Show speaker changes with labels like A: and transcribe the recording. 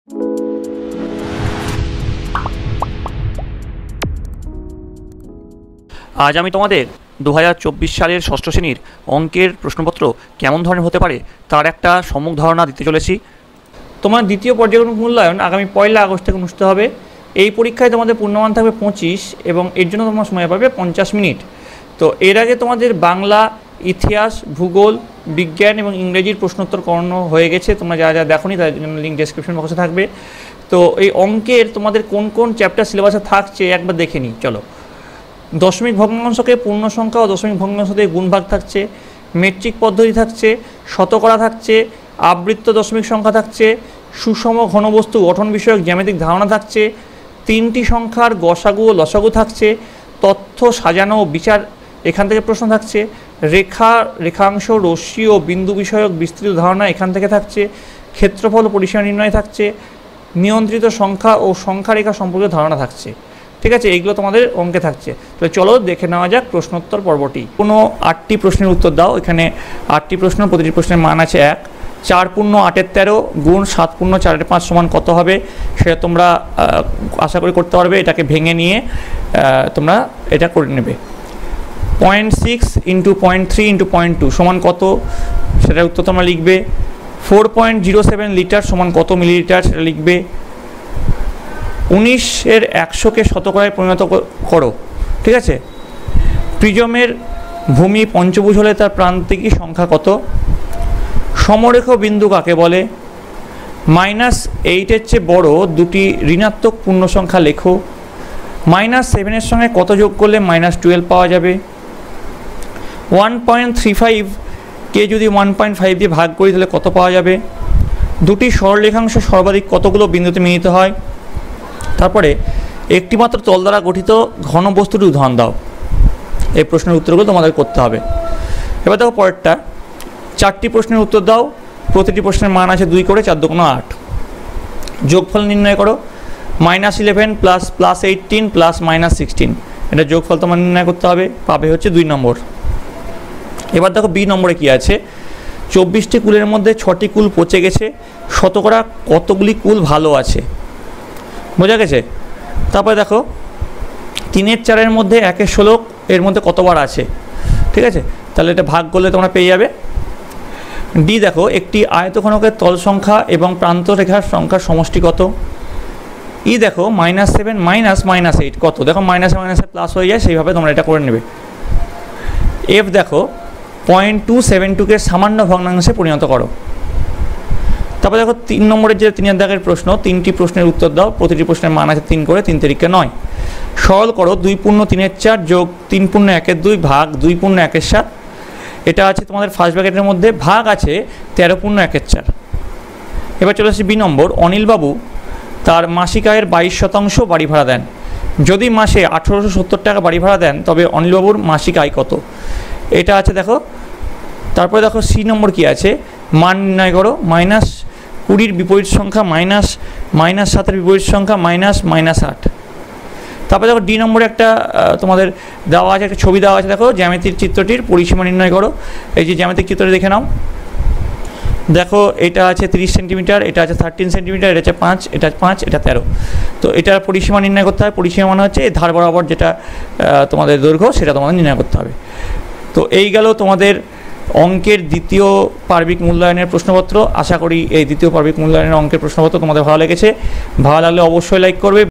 A: আজ আমি তোমাদের 2024 সালের ষষ্ঠ শ্রেণীর অঙ্কের প্রশ্নপত্র কেমন ধরনের হতে পারে তার একটা সম্মুখ ধারণা দিতে চলেছি। তোমার দ্বিতীয় পর্যায়ক্রমিক মূল্যায়ন আগামী 1 আগস্ট থেকে অনুষ্ঠিত হবে। এই পরীক্ষায় তোমাদের পূর্ণমান থাকবে 25 এবং এর জন্য তোমার সময় পাবে 50 মিনিট। তো এর আগে তোমাদের বাংলা, ইতিহাস, ভূগোল, বিজ্ঞান এবং ইংরেজির প্রশ্নোত্তর করানো হয়ে গেছে। তোমরা যা যা দেখোনি তার জন্য লিঙ্ক ডেসক্রিপশন বক্সে থাকবে। তো এই অঙ্কের তোমাদের কোন কোন চ্যাপ্টার সিলেবাসে থাকছে একবার দেখে নিই। চলো, দশমিক ভগ্নাংশকে পূর্ণ সংখ্যা ও দশমিক ভগ্নাংশ দিয়ে গুণভাগ থাকছে, মেট্রিক পদ্ধতি থাকছে, শতকরা থাকছে, আবৃত্ত দশমিক সংখ্যা থাকছে, সুষম ঘনবস্তু গঠন বিষয়ক জ্যামিতিক ধারণা থাকছে, 3টি সংখ্যার গসাগু ও লসাগু থাকছে, তথ্য সাজানো ও বিচার এখান থেকে প্রশ্ন থাকছে, রেখাংশ, রশ্মি ও বিন্দু বিষয়ক বিস্তৃত ধারণা এখান থেকে থাকছে, ক্ষেত্রফল ও পরিসীমা নির্ণয় থাকছে, নিয়ন্ত্রিত সংখ্যা ও সংখ্যারেখা সম্পর্কে ধারণা থাকছে। ঠিক আছে, এইগুলো তোমাদের অঙ্কে থাকছে। তো চলো দেখে নেওয়া যাক প্রশ্নোত্তর পর্বটি। কোনো 8টি প্রশ্নের উত্তর দাও। এখানে 8টি প্রশ্ন, প্রতিটি প্রশ্নের মান আছে 1। 4 পূর্ণ 8-এর 13 গুণ 7 পূর্ণ 4-এর 5 সমান কত হবে সেটা তোমরা আশা করি করতে পারবে। এটাকে ভেঙে নিয়ে তোমরা এটা করে নেবে। 0.6 × 0.3 × 0.2 সমান কত সেটার উত্তর তোমরা লিখবে। 4.07 লিটার সমান কত মিলিলিটার সেটা লিখবে। 19-এর 100-কে শতকরায় পরিণত করো। ঠিক আছে, প্রিজমের ভূমি পঞ্চভুজ হলে তার প্রান্তিকী সংখ্যা কত? সমরেখ বিন্দু কাকে বলে? -8-এর চেয়ে বড় দুটি ঋণাত্মক পূর্ণ সংখ্যা লেখো। -7-এর সঙ্গে কত যোগ করলে -12 পাওয়া যাবে? 1.35-কে যদি 1.5 দিয়ে ভাগ করি তাহলে কত পাওয়া যাবে? দুটি সরলরেখাংশ সর্বাধিক কতগুলো বিন্দুতে মিলিত হয়? তারপরে একটিমাত্র তল দ্বারা গঠিত ঘন বস্তুটির উদাহরণ দাও। এই প্রশ্নের উত্তরগুলো তোমাদের করতে হবে। এবার দেখো পরেরটা, 4টি প্রশ্নের উত্তর দাও। প্রতিটি প্রশ্নের মান আছে 2 করে, 4 × 2 = 8। যোগফল নির্ণয় করো। -11 + +18 + -16 এটা যোগফল তোমার নির্ণয় করতে হবে। পাবে হচ্ছে 2 নম্বর। এবার দেখো বি নম্বরে কি আছে। 24টি কুলের মধ্যে 6টি কুল পচে গেছে, শতকরা কতগুলি কুল ভালো আছে? বোঝা গেছে? তারপরে দেখো 3-এর 4-এর মধ্যে 1-এর 16 এর মধ্যে কতবার আছে? ঠিক আছে, তাহলে এটা ভাগ করলে তোমরা পেয়ে যাবে। ডি দেখো, একটি আয়তঘনকের তল সংখ্যা এবং প্রান্ত রেখার সংখ্যার সমষ্টি কত? ই দেখো, -7 - -8 কত? দেখো মাইনাসে প্লাস হয়ে যায়, সেইভাবে তোমরা এটা করে নেবে। এফ দেখো, 0.272-কে সামান্য ভগ্নাংশে পরিণত করো। তারপর দেখো 3 নম্বরের যে 3-এর দাগের প্রশ্ন, 3টি প্রশ্নের উত্তর দাও। প্রতিটি প্রশ্নের মান আছে 3 করে, 3 তারিখে 9। সরল করো 2 পূর্ণ 3-এর 4 যোগ 3 পূর্ণ 1-এর 2 ভাগ 2 পূর্ণ 1-এর 7। এটা আছে তোমাদের ফার্স্ট ব্র্যাকেটের মধ্যে, ভাগ আছে 13 পূর্ণ 1-এর 4। এবার চলে আসছে বি নম্বর। অনিলবাবু তার মাসিক আয়ের 22% বাড়ি ভাড়া দেন। যদি মাসে 1870 টাকা বাড়ি ভাড়া দেন তবে অনিলবাবুর মাসিক আয় কত? এটা আছে দেখো। তারপরে দেখো সি নম্বর কি আছে, মান নির্ণয় করো। -20-এর বিপরীত সংখ্যা -7-এর বিপরীত সংখ্যা -8। তারপরে দেখো ডি নম্বরে একটা তোমাদের দেওয়া আছে, একটা ছবি দেওয়া আছে। দেখো জ্যামিতির চিত্রটির পরিসীমা নির্ণয় করো। এই যে জ্যামিতিক চিত্রটি দেখে নাও। দেখো এটা আছে 30 সেন্টিমিটার, এটা আছে 13 সেন্টিমিটার, এটা আছে 5, এটা 5, এটা 13। তো এটার পরিসীমা নির্ণয় করতে হবে। পরিসীমা মানে হচ্ছে এই ধার বরাবর যেটা তোমাদের দৈর্ঘ্য সেটা তোমাদের নির্ণয় করতে হবে। তো এই গেল তোমাদের অঙ্কের দ্বিতীয় পার্বিক মূল্যায়নের প্রশ্নপত্র। আশা করি এই দ্বিতীয় পার্বিক মূল্যায়নের অঙ্কের প্রশ্নপত্র তোমাদের ভালো লেগেছে। ভালো লাগলে অবশ্যই লাইক করবে।